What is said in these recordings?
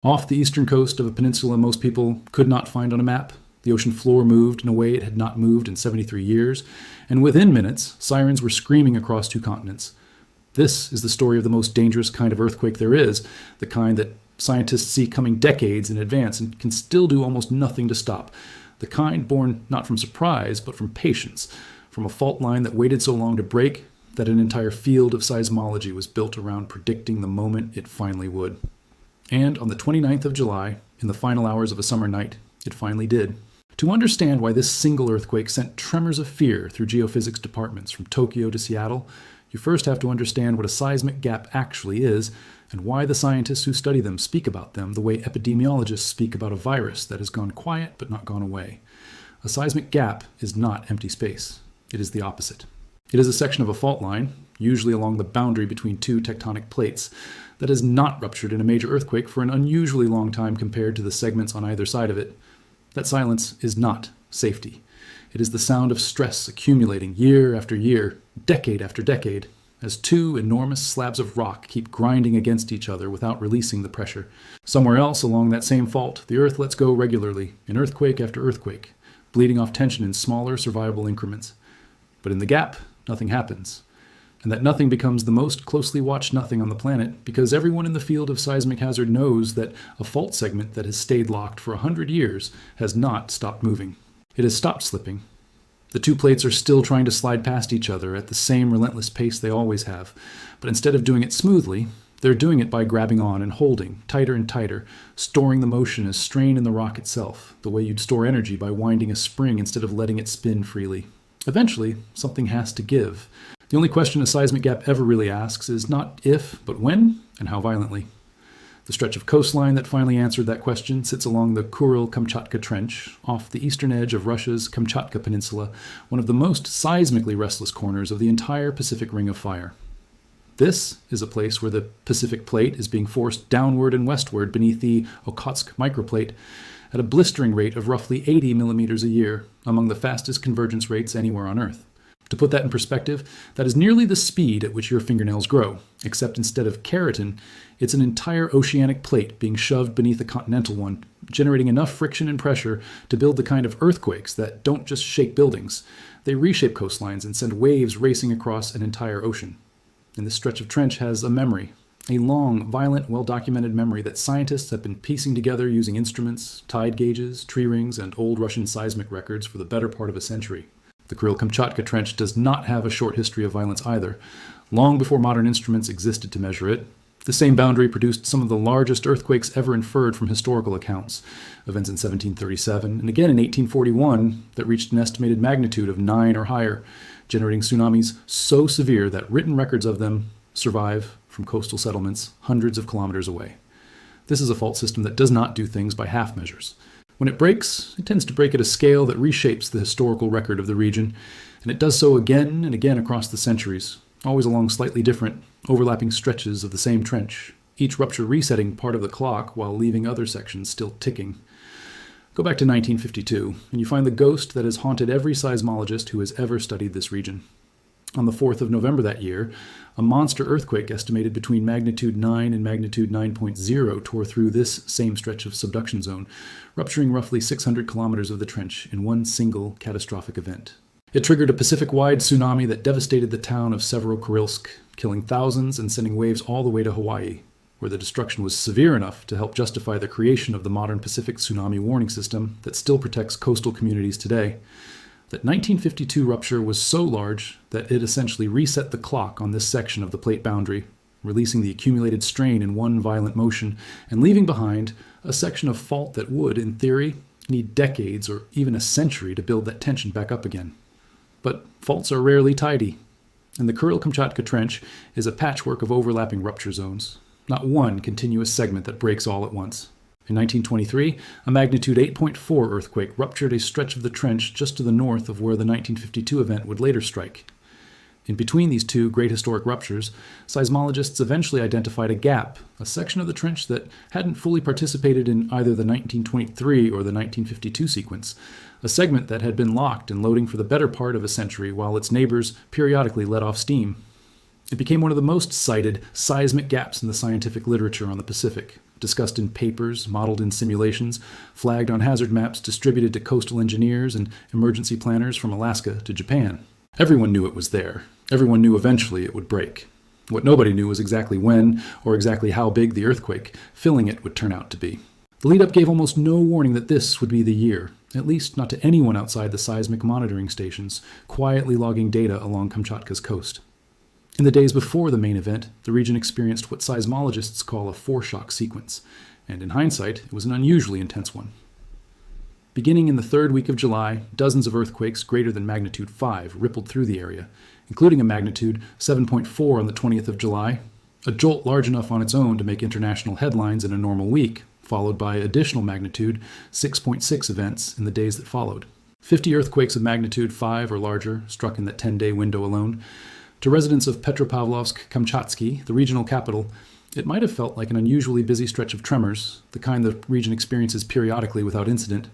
Off the eastern coast of a peninsula most people could not find on a map, the ocean floor moved in a way it had not moved in 73 years, and within minutes, sirens were screaming across two continents. This is the story of the most dangerous kind of earthquake there is, the kind that scientists see coming decades in advance and can still do almost nothing to stop. The kind born not from surprise, but from patience, from a fault line that waited so long to break that an entire field of seismology was built around predicting the moment it finally would. And on the 29th of July, in the final hours of a summer night, it finally did. To understand why this single earthquake sent tremors of fear through geophysics departments from Tokyo to Seattle, you first have to understand what a seismic gap actually is and why the scientists who study them speak about them the way epidemiologists speak about a virus that has gone quiet but not gone away. A seismic gap is not empty space. It is the opposite. It is a section of a fault line, usually along the boundary between two tectonic plates, that has not ruptured in a major earthquake for an unusually long time compared to the segments on either side of it. That silence is not safety. It is the sound of stress accumulating year after year, decade after decade, as two enormous slabs of rock keep grinding against each other without releasing the pressure. Somewhere else along that same fault, the Earth lets go regularly, in earthquake after earthquake, bleeding off tension in smaller survivable increments. But in the gap, nothing happens. And that nothing becomes the most closely watched nothing on the planet because everyone in the field of seismic hazard knows that a fault segment that has stayed locked for 100 years has not stopped moving. It has stopped slipping. The two plates are still trying to slide past each other at the same relentless pace they always have, but instead of doing it smoothly, they're doing it by grabbing on and holding, tighter and tighter, storing the motion as strain in the rock itself, the way you'd store energy by winding a spring instead of letting it spin freely. Eventually, something has to give. The only question a seismic gap ever really asks is not if, but when and how violently. The stretch of coastline that finally answered that question sits along the Kamchatka Trench, off the eastern edge of Russia's Kamchatka Peninsula, one of the most seismically restless corners of the entire Pacific Ring of Fire. This is a place where the Pacific Plate is being forced downward and westward beneath the Okhotsk microplate at a blistering rate of roughly 80 millimeters a year, among the fastest convergence rates anywhere on Earth. To put that in perspective, that is nearly the speed at which your fingernails grow, except instead of keratin, it's an entire oceanic plate being shoved beneath a continental one, generating enough friction and pressure to build the kind of earthquakes that don't just shake buildings. They reshape coastlines and send waves racing across an entire ocean. And this stretch of trench has a memory, a long, violent, well-documented memory that scientists have been piecing together using instruments, tide gauges, tree rings, and old Russian seismic records for the better part of a century. The Kamchatka Trench does not have a short history of violence either. Long before modern instruments existed to measure it, the same boundary produced some of the largest earthquakes ever inferred from historical accounts, events in 1737 and again in 1841 that reached an estimated magnitude of 9 or higher, generating tsunamis so severe that written records of them survive from coastal settlements hundreds of kilometers away. This is a fault system that does not do things by half measures. When it breaks, it tends to break at a scale that reshapes the historical record of the region, and it does so again and again across the centuries, always along slightly different, overlapping stretches of the same trench, each rupture resetting part of the clock while leaving other sections still ticking. Go back to 1952, and you find the ghost that has haunted every seismologist who has ever studied this region. On the 4th of November that year, a monster earthquake estimated between magnitude 9 and magnitude 9.0 tore through this same stretch of subduction zone, rupturing roughly 600 kilometers of the trench in one single catastrophic event. It triggered a Pacific-wide tsunami that devastated the town of Severokurilsk, killing thousands and sending waves all the way to Hawaii, where the destruction was severe enough to help justify the creation of the modern Pacific Tsunami Warning System that still protects coastal communities today. That 1952 rupture was so large that it essentially reset the clock on this section of the plate boundary, releasing the accumulated strain in one violent motion and leaving behind a section of fault that would, in theory, need decades or even a century to build that tension back up again. But faults are rarely tidy, and the Kamchatka Trench is a patchwork of overlapping rupture zones, not one continuous segment that breaks all at once. In 1923, a magnitude 8.4 earthquake ruptured a stretch of the trench just to the north of where the 1952 event would later strike. In between these two great historic ruptures, seismologists eventually identified a gap, a section of the trench that hadn't fully participated in either the 1923 or the 1952 sequence, a segment that had been locked and loading for the better part of a century while its neighbors periodically let off steam. It became one of the most cited seismic gaps in the scientific literature on the Pacific, discussed in papers, modeled in simulations, flagged on hazard maps distributed to coastal engineers and emergency planners from Alaska to Japan. Everyone knew it was there. Everyone knew eventually it would break. What nobody knew was exactly when or exactly how big the earthquake filling it would turn out to be. The lead-up gave almost no warning that this would be the year, at least not to anyone outside the seismic monitoring stations, quietly logging data along Kamchatka's coast. In the days before the main event, the region experienced what seismologists call a foreshock sequence, and in hindsight, it was an unusually intense one. Beginning in the third week of July, dozens of earthquakes greater than magnitude 5 rippled through the area, including a magnitude 7.4 on the 20th of July, a jolt large enough on its own to make international headlines in a normal week, followed by additional magnitude 6.6 events in the days that followed. 50 earthquakes of magnitude 5 or larger struck in that 10-day window alone. To residents of Petropavlovsk-Kamchatsky, the regional capital, it might have felt like an unusually busy stretch of tremors, the kind the region experiences periodically without incident.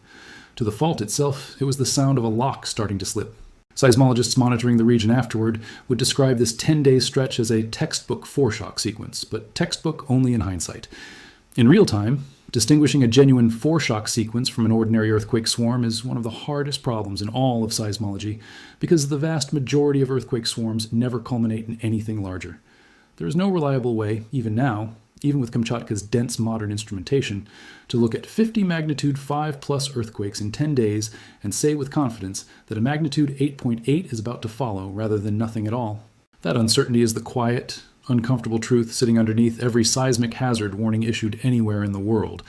To the fault itself, it was the sound of a lock starting to slip. Seismologists monitoring the region afterward would describe this 10-day stretch as a textbook foreshock sequence, but textbook only in hindsight. In real time, distinguishing a genuine foreshock sequence from an ordinary earthquake swarm is one of the hardest problems in all of seismology, because the vast majority of earthquake swarms never culminate in anything larger. There is no reliable way, even now, even with Kamchatka's dense modern instrumentation, to look at 50 magnitude 5 plus earthquakes in 10 days and say with confidence that a magnitude 8.8 is about to follow rather than nothing at all. That uncertainty is the quiet, uncomfortable truth sitting underneath every seismic hazard warning issued anywhere in the world.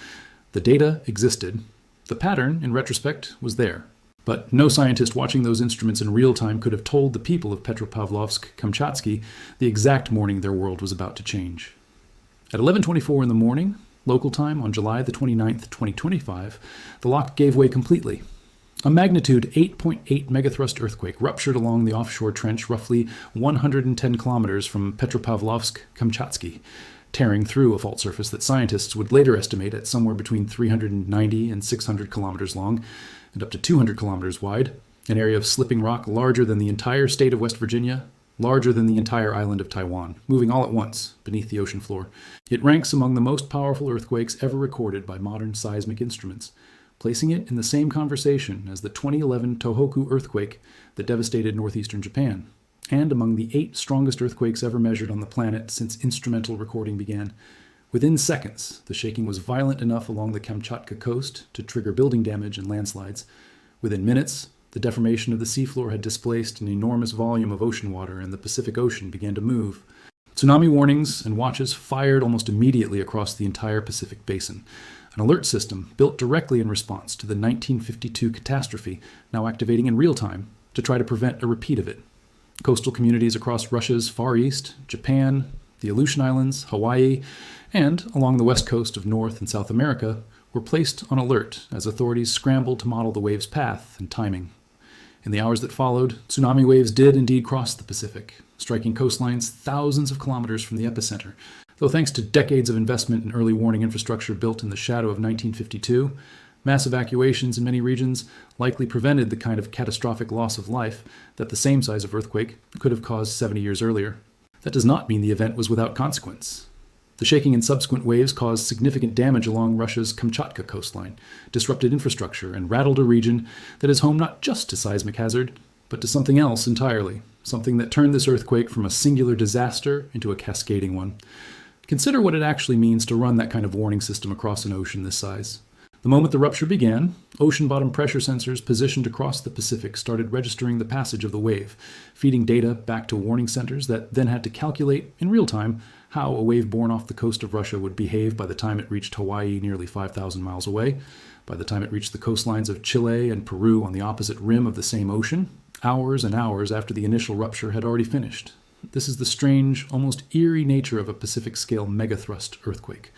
The data existed. The pattern, in retrospect, was there. But no scientist watching those instruments in real time could have told the people of Petropavlovsk-Kamchatsky the exact morning their world was about to change. At 11:24 in the morning, local time on July the 29th, 2025, the lock gave way completely. A magnitude 8.8 megathrust earthquake ruptured along the offshore trench roughly 110 kilometers from Petropavlovsk-Kamchatsky, tearing through a fault surface that scientists would later estimate at somewhere between 390 and 600 kilometers long and up to 200 kilometers wide, an area of slipping rock larger than the entire state of West Virginia, larger than the entire island of Taiwan, moving all at once beneath the ocean floor. It ranks among the most powerful earthquakes ever recorded by modern seismic instruments, placing it in the same conversation as the 2011 Tohoku earthquake that devastated northeastern Japan, and among the 8 strongest earthquakes ever measured on the planet since instrumental recording began. Within seconds, the shaking was violent enough along the Kamchatka coast to trigger building damage and landslides. Within minutes, the deformation of the seafloor had displaced an enormous volume of ocean water, and the Pacific Ocean began to move. Tsunami warnings and watches fired almost immediately across the entire Pacific basin. An alert system built directly in response to the 1952 catastrophe, now activating in real time to try to prevent a repeat of it. Coastal communities across Russia's Far East, Japan, the Aleutian Islands, Hawaii, and along the west coast of North and South America were placed on alert as authorities scrambled to model the wave's path and timing. In the hours that followed, tsunami waves did indeed cross the Pacific, striking coastlines thousands of kilometers from the epicenter. Though thanks to decades of investment in early warning infrastructure built in the shadow of 1952, mass evacuations in many regions likely prevented the kind of catastrophic loss of life that the same size of earthquake could have caused 70 years earlier. That does not mean the event was without consequence. The shaking and subsequent waves caused significant damage along Russia's Kamchatka coastline, disrupted infrastructure, and rattled a region that is home not just to seismic hazard, but to something else entirely, something that turned this earthquake from a singular disaster into a cascading one. Consider what it actually means to run that kind of warning system across an ocean this size. The moment the rupture began, ocean bottom pressure sensors positioned across the Pacific started registering the passage of the wave, feeding data back to warning centers that then had to calculate, in real time, how a wave borne off the coast of Russia would behave by the time it reached Hawaii nearly 5,000 miles away, by the time it reached the coastlines of Chile and Peru on the opposite rim of the same ocean, hours and hours after the initial rupture had already finished. This is the strange, almost eerie nature of a Pacific-scale megathrust earthquake.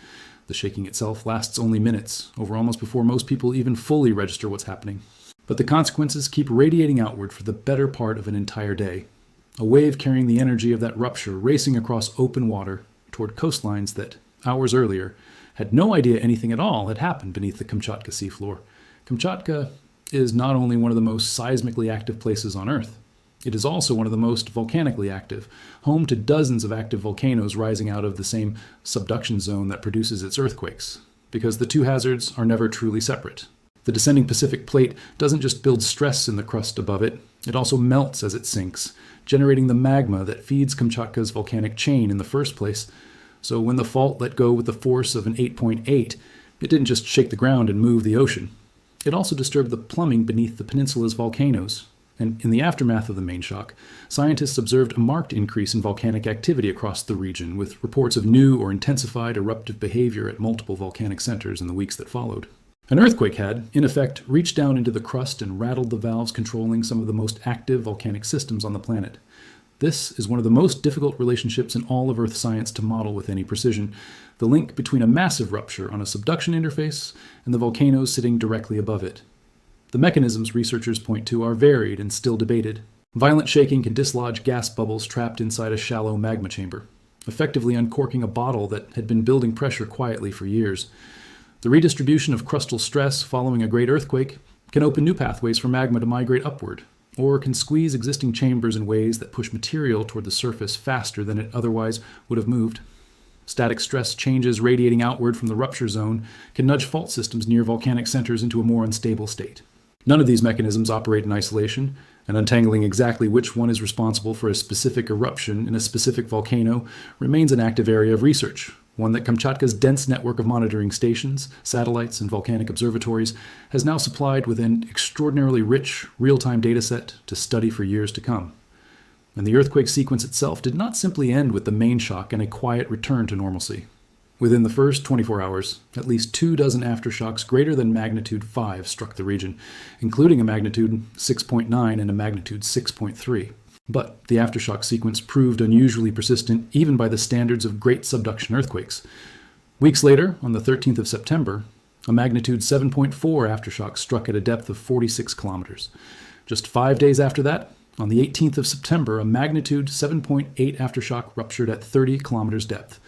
The shaking itself lasts only minutes, over almost before most people even fully register what's happening. But the consequences keep radiating outward for the better part of an entire day. A wave carrying the energy of that rupture racing across open water toward coastlines that, hours earlier, had no idea anything at all had happened beneath the Kamchatka seafloor. Kamchatka is not only one of the most seismically active places on Earth, It is also one of the most volcanically active, home to dozens of active volcanoes rising out of the same subduction zone that produces its earthquakes, because the two hazards are never truly separate. The descending Pacific plate doesn't just build stress in the crust above it, it also melts as it sinks, generating the magma that feeds Kamchatka's volcanic chain in the first place. So when the fault let go with the force of an 8.8, it didn't just shake the ground and move the ocean. It also disturbed the plumbing beneath the peninsula's volcanoes. And in the aftermath of the main shock, scientists observed a marked increase in volcanic activity across the region, with reports of new or intensified eruptive behavior at multiple volcanic centers in the weeks that followed. An earthquake had, in effect, reached down into the crust and rattled the valves controlling some of the most active volcanic systems on the planet. This is one of the most difficult relationships in all of Earth science to model with any precision, the link between a massive rupture on a subduction interface and the volcanoes sitting directly above it. The mechanisms researchers point to are varied and still debated. Violent shaking can dislodge gas bubbles trapped inside a shallow magma chamber, effectively uncorking a bottle that had been building pressure quietly for years. The redistribution of crustal stress following a great earthquake can open new pathways for magma to migrate upward, or can squeeze existing chambers in ways that push material toward the surface faster than it otherwise would have moved. Static stress changes radiating outward from the rupture zone can nudge fault systems near volcanic centers into a more unstable state. None of these mechanisms operate in isolation, and untangling exactly which one is responsible for a specific eruption in a specific volcano remains an active area of research, one that Kamchatka's dense network of monitoring stations, satellites, and volcanic observatories has now supplied with an extraordinarily rich, real-time dataset to study for years to come. And the earthquake sequence itself did not simply end with the main shock and a quiet return to normalcy. Within the first 24 hours, at least 24 aftershocks greater than magnitude 5 struck the region, including a magnitude 6.9 and a magnitude 6.3. But the aftershock sequence proved unusually persistent even by the standards of great subduction earthquakes. Weeks later, on the 13th of September, a magnitude 7.4 aftershock struck at a depth of 46 kilometers. Just 5 days after that, on the 18th of September, a magnitude 7.8 aftershock ruptured at 30 kilometers depth.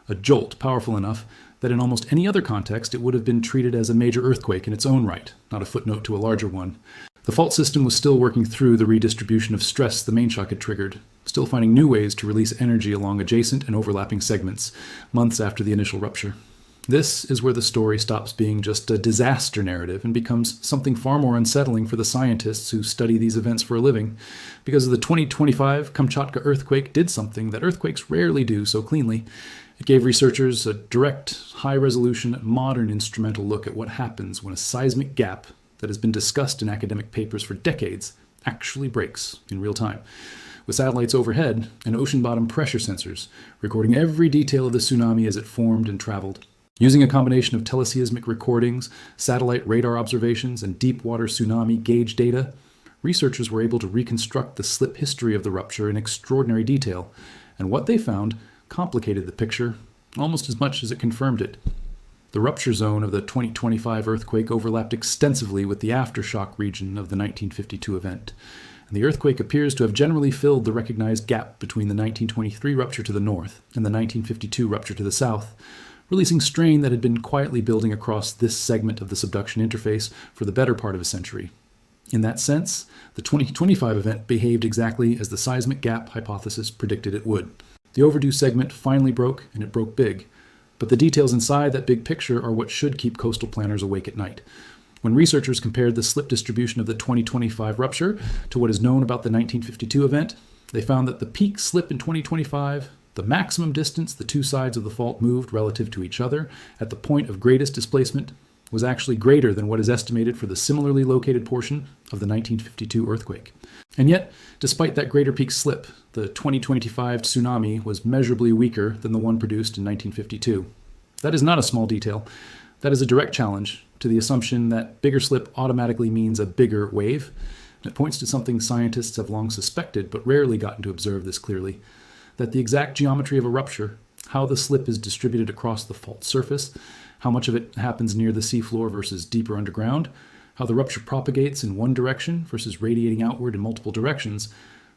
A jolt powerful enough that in almost any other context it would have been treated as a major earthquake in its own right, not a footnote to a larger one. The fault system was still working through the redistribution of stress the main shock had triggered, still finding new ways to release energy along adjacent and overlapping segments, months after the initial rupture. This is where the story stops being just a disaster narrative and becomes something far more unsettling for the scientists who study these events for a living, because the 2025 Kamchatka earthquake did something that earthquakes rarely do so cleanly. It gave researchers a direct, high-resolution, modern instrumental look at what happens when a seismic gap that has been discussed in academic papers for decades actually breaks in real time, with satellites overhead and ocean-bottom pressure sensors recording every detail of the tsunami as it formed and traveled. Using a combination of teleseismic recordings, satellite radar observations, and deep-water tsunami gauge data, researchers were able to reconstruct the slip history of the rupture in extraordinary detail, and what they found complicated the picture almost as much as it confirmed it. The rupture zone of the 2025 earthquake overlapped extensively with the aftershock region of the 1952 event, and the earthquake appears to have generally filled the recognized gap between the 1923 rupture to the north and the 1952 rupture to the south, releasing strain that had been quietly building across this segment of the subduction interface for the better part of a century. In that sense, the 2025 event behaved exactly as the seismic gap hypothesis predicted it would. The overdue segment finally broke, and it broke big. But the details inside that big picture are what should keep coastal planners awake at night. When researchers compared the slip distribution of the 2025 rupture to what is known about the 1952 event, they found that the peak slip in 2025, the maximum distance the two sides of the fault moved relative to each other at the point of greatest displacement, was actually greater than what is estimated for the similarly located portion of the 1952 earthquake. And yet, despite that greater peak slip, the 2025 tsunami was measurably weaker than the one produced in 1952. That is not a small detail. That is a direct challenge to the assumption that bigger slip automatically means a bigger wave. And it points to something scientists have long suspected but rarely gotten to observe this clearly, that the exact geometry of a rupture, how the slip is distributed across the fault surface, how much of it happens near the seafloor versus deeper underground, how the rupture propagates in one direction versus radiating outward in multiple directions,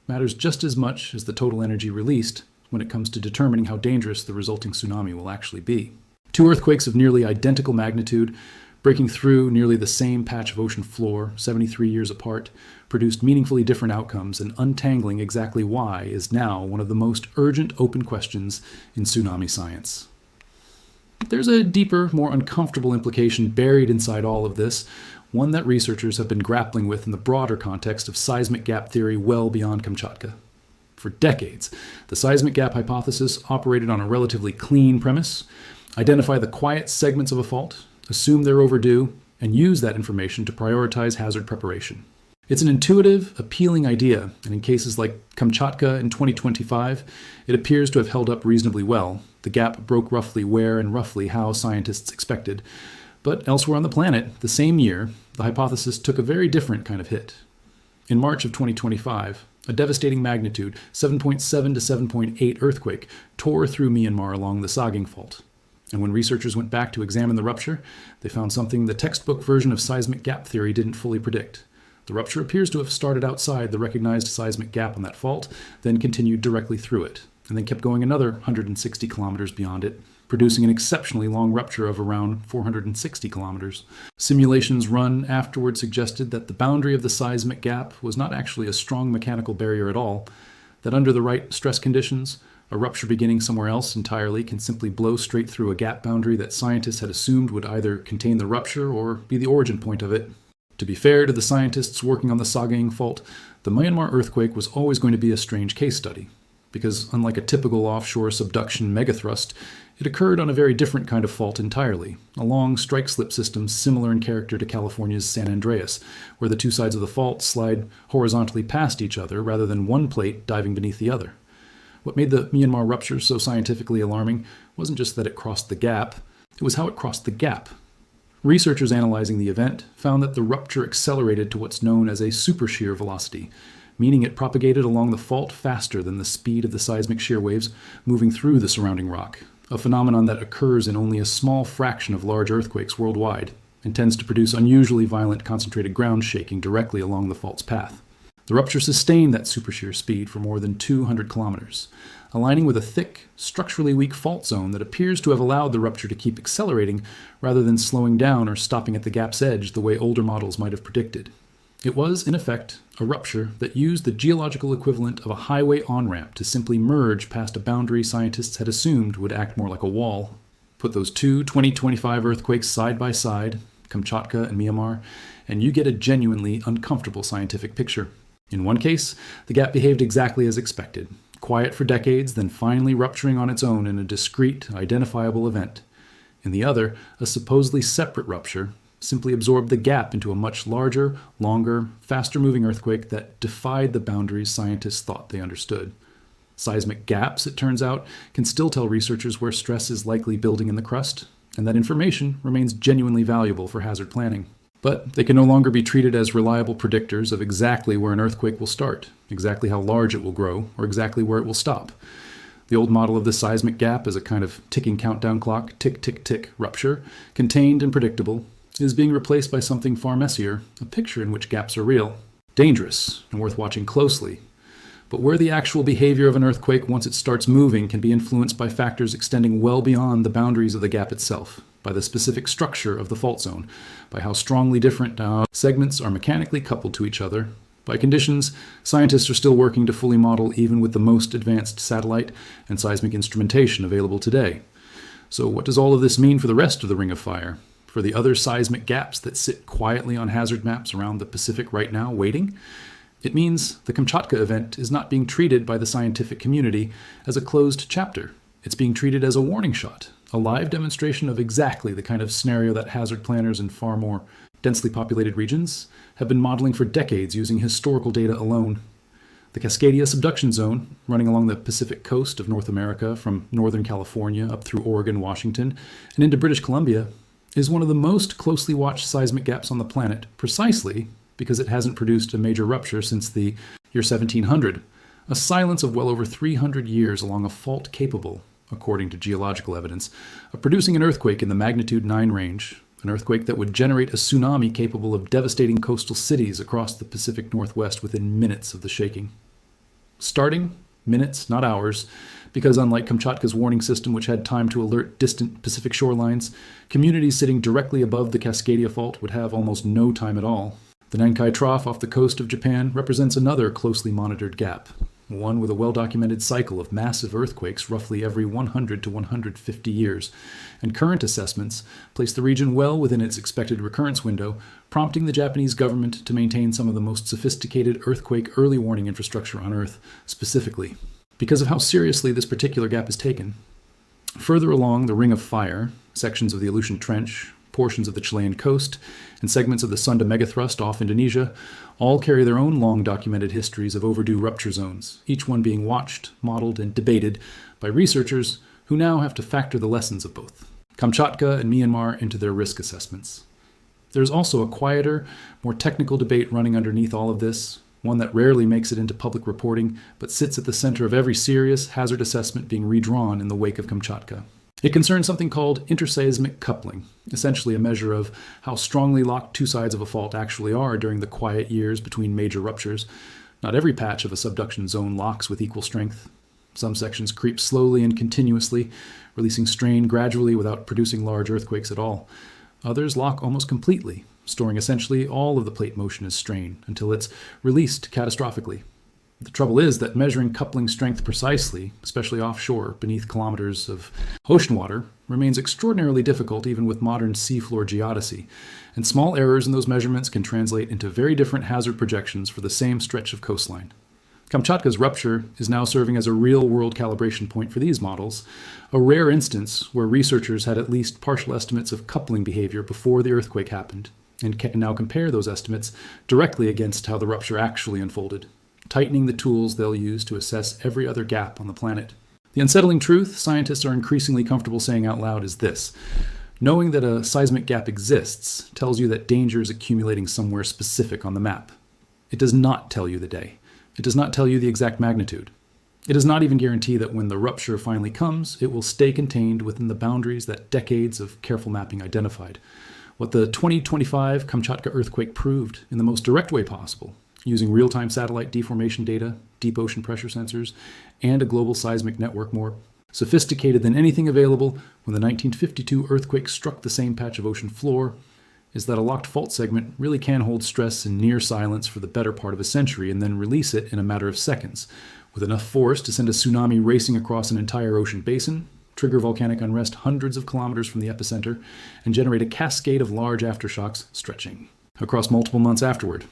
matters just as much as the total energy released when it comes to determining how dangerous the resulting tsunami will actually be. Two earthquakes of nearly identical magnitude breaking through nearly the same patch of ocean floor, 73 years apart, produced meaningfully different outcomes, and untangling exactly why is now one of the most urgent open questions in tsunami science. There's a deeper, more uncomfortable implication buried inside all of this, one that researchers have been grappling with in the broader context of seismic gap theory well beyond Kamchatka. For decades, the seismic gap hypothesis operated on a relatively clean premise: identify the quiet segments of a fault, assume they're overdue, and use that information to prioritize hazard preparation. It's an intuitive, appealing idea, and in cases like Kamchatka in 2025, it appears to have held up reasonably well. The gap broke roughly where and roughly how scientists expected. But elsewhere on the planet, the same year, the hypothesis took a very different kind of hit. In March of 2025, a devastating magnitude, 7.7 to 7.8 earthquake, tore through Myanmar along the Saging Fault. And when researchers went back to examine the rupture, they found something the textbook version of seismic gap theory didn't fully predict. The rupture appears to have started outside the recognized seismic gap on that fault, then continued directly through it, and then kept going another 160 kilometers beyond it, producing an exceptionally long rupture of around 460 kilometers. Simulations run afterward suggested that the boundary of the seismic gap was not actually a strong mechanical barrier at all, that under the right stress conditions, a rupture beginning somewhere else entirely can simply blow straight through a gap boundary that scientists had assumed would either contain the rupture or be the origin point of it. To be fair to the scientists working on the Saging Fault, the Myanmar earthquake was always going to be a strange case study, because unlike a typical offshore subduction megathrust, it occurred on a very different kind of fault entirely, a long strike-slip system similar in character to California's San Andreas, where the two sides of the fault slide horizontally past each other rather than one plate diving beneath the other. What made the Myanmar rupture so scientifically alarming wasn't just that it crossed the gap, it was how it crossed the gap. Researchers analyzing the event found that the rupture accelerated to what's known as a supershear velocity, meaning it propagated along the fault faster than the speed of the seismic shear waves moving through the surrounding rock, a phenomenon that occurs in only a small fraction of large earthquakes worldwide and tends to produce unusually violent concentrated ground shaking directly along the fault's path. The rupture sustained that supershear speed for more than 200 kilometers, aligning with a thick, structurally weak fault zone that appears to have allowed the rupture to keep accelerating rather than slowing down or stopping at the gap's edge the way older models might have predicted. It was, in effect, a rupture that used the geological equivalent of a highway on-ramp to simply merge past a boundary scientists had assumed would act more like a wall. Put those two 2025 earthquakes side by side, Kamchatka and Myanmar, and you get a genuinely uncomfortable scientific picture. In one case, the gap behaved exactly as expected, quiet for decades, then finally rupturing on its own in a discrete, identifiable event. In the other, a supposedly separate rupture simply absorbed the gap into a much larger, longer, faster-moving earthquake that defied the boundaries scientists thought they understood. Seismic gaps, it turns out, can still tell researchers where stress is likely building in the crust, and that information remains genuinely valuable for hazard planning. But they can no longer be treated as reliable predictors of exactly where an earthquake will start, exactly how large it will grow, or exactly where it will stop. The old model of the seismic gap as a kind of ticking countdown clock, tick, tick, tick rupture, contained and predictable, is being replaced by something far messier, a picture in which gaps are real, dangerous, and worth watching closely, but where the actual behavior of an earthquake once it starts moving can be influenced by factors extending well beyond the boundaries of the gap itself, by the specific structure of the fault zone, by how strongly different segments are mechanically coupled to each other, by conditions scientists are still working to fully model even with the most advanced satellite and seismic instrumentation available today. So what does all of this mean for the rest of the Ring of Fire? For the other seismic gaps that sit quietly on hazard maps around the Pacific right now, waiting? It means the Kamchatka event is not being treated by the scientific community as a closed chapter. It's being treated as a warning shot, a live demonstration of exactly the kind of scenario that hazard planners in far more densely populated regions have been modeling for decades using historical data alone. The Cascadia subduction zone, running along the Pacific coast of North America from Northern California up through Oregon, Washington, and into British Columbia, is one of the most closely watched seismic gaps on the planet, precisely because it hasn't produced a major rupture since the year 1700, a silence of well over 300 years along a fault capable, according to geological evidence, of producing an earthquake in the magnitude 9 range, an earthquake that would generate a tsunami capable of devastating coastal cities across the Pacific Northwest within minutes of the shaking. Starting, minutes, not hours, Because unlike Kamchatka's warning system, which had time to alert distant Pacific shorelines, communities sitting directly above the Cascadia Fault would have almost no time at all. The Nankai Trough off the coast of Japan represents another closely monitored gap, one with a well-documented cycle of massive earthquakes roughly every 100 to 150 years, and current assessments place the region well within its expected recurrence window, prompting the Japanese government to maintain some of the most sophisticated earthquake early warning infrastructure on Earth, specifically. Because of how seriously this particular gap is taken, further along the Ring of Fire, sections of the Aleutian Trench, portions of the Chilean coast, and segments of the Sunda megathrust off Indonesia all carry their own long-documented histories of overdue rupture zones, each one being watched, modeled, and debated by researchers who now have to factor the lessons of both Kamchatka and Myanmar into their risk assessments. There's also a quieter, more technical debate running underneath all of this, one that rarely makes it into public reporting, but sits at the center of every serious hazard assessment being redrawn in the wake of Kamchatka. It concerns something called interseismic coupling, essentially a measure of how strongly locked two sides of a fault actually are during the quiet years between major ruptures. Not every patch of a subduction zone locks with equal strength. Some sections creep slowly and continuously, releasing strain gradually without producing large earthquakes at all. Others lock almost completely, storing essentially all of the plate motion as strain until it's released catastrophically. The trouble is that measuring coupling strength precisely, especially offshore beneath kilometers of ocean water, remains extraordinarily difficult even with modern seafloor geodesy, and small errors in those measurements can translate into very different hazard projections for the same stretch of coastline. Kamchatka's rupture is now serving as a real-world calibration point for these models, a rare instance where researchers had at least partial estimates of coupling behavior before the earthquake happened, and can now compare those estimates directly against how the rupture actually unfolded, tightening the tools they'll use to assess every other gap on the planet. The unsettling truth scientists are increasingly comfortable saying out loud is this: knowing that a seismic gap exists tells you that danger is accumulating somewhere specific on the map. It does not tell you the day. It does not tell you the exact magnitude. It does not even guarantee that when the rupture finally comes, it will stay contained within the boundaries that decades of careful mapping identified. What the 2025 Kamchatka earthquake proved in the most direct way possible, using real-time satellite deformation data, deep ocean pressure sensors, and a global seismic network more sophisticated than anything available when the 1952 earthquake struck the same patch of ocean floor, is that a locked fault segment really can hold stress in near silence for the better part of a century and then release it in a matter of seconds, with enough force to send a tsunami racing across an entire ocean basin, trigger volcanic unrest hundreds of kilometers from the epicenter, and generate a cascade of large aftershocks stretching across multiple months afterward.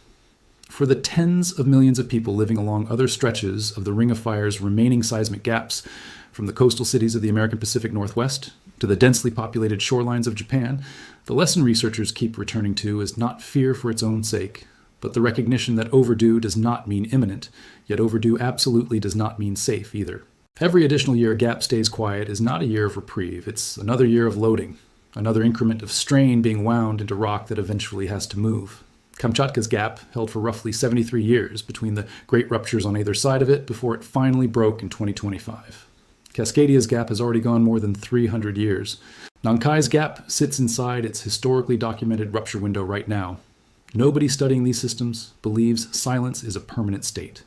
For the tens of millions of people living along other stretches of the Ring of Fire's remaining seismic gaps, from the coastal cities of the American Pacific Northwest to the densely populated shorelines of Japan, the lesson researchers keep returning to is not fear for its own sake, but the recognition that overdue does not mean imminent, yet overdue absolutely does not mean safe either. Every additional year a gap stays quiet is not a year of reprieve, it's another year of loading, another increment of strain being wound into rock that eventually has to move. Kamchatka's gap held for roughly 73 years between the great ruptures on either side of it before it finally broke in 2025. Cascadia's gap has already gone more than 300 years. Nankai's gap sits inside its historically documented rupture window right now. Nobody studying these systems believes silence is a permanent state.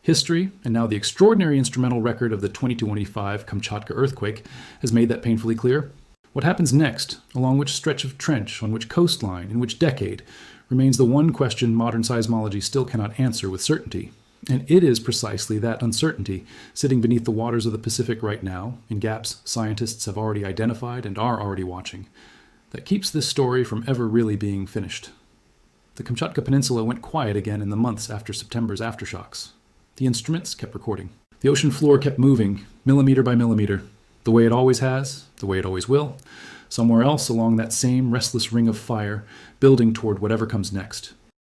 History, and now the extraordinary instrumental record of the 2225 Kamchatka earthquake, has made that painfully clear. What happens next, along which stretch of trench, on which coastline, in which decade, remains the one question modern seismology still cannot answer with certainty. And it is precisely that uncertainty, sitting beneath the waters of the Pacific right now, in gaps scientists have already identified and are already watching, that keeps this story from ever really being finished. The Kamchatka Peninsula went quiet again in the months after September's aftershocks. The instruments kept recording. The ocean floor kept moving, millimeter by millimeter, the way it always has, the way it always will, somewhere else along that same restless ring of fire, building toward whatever comes next.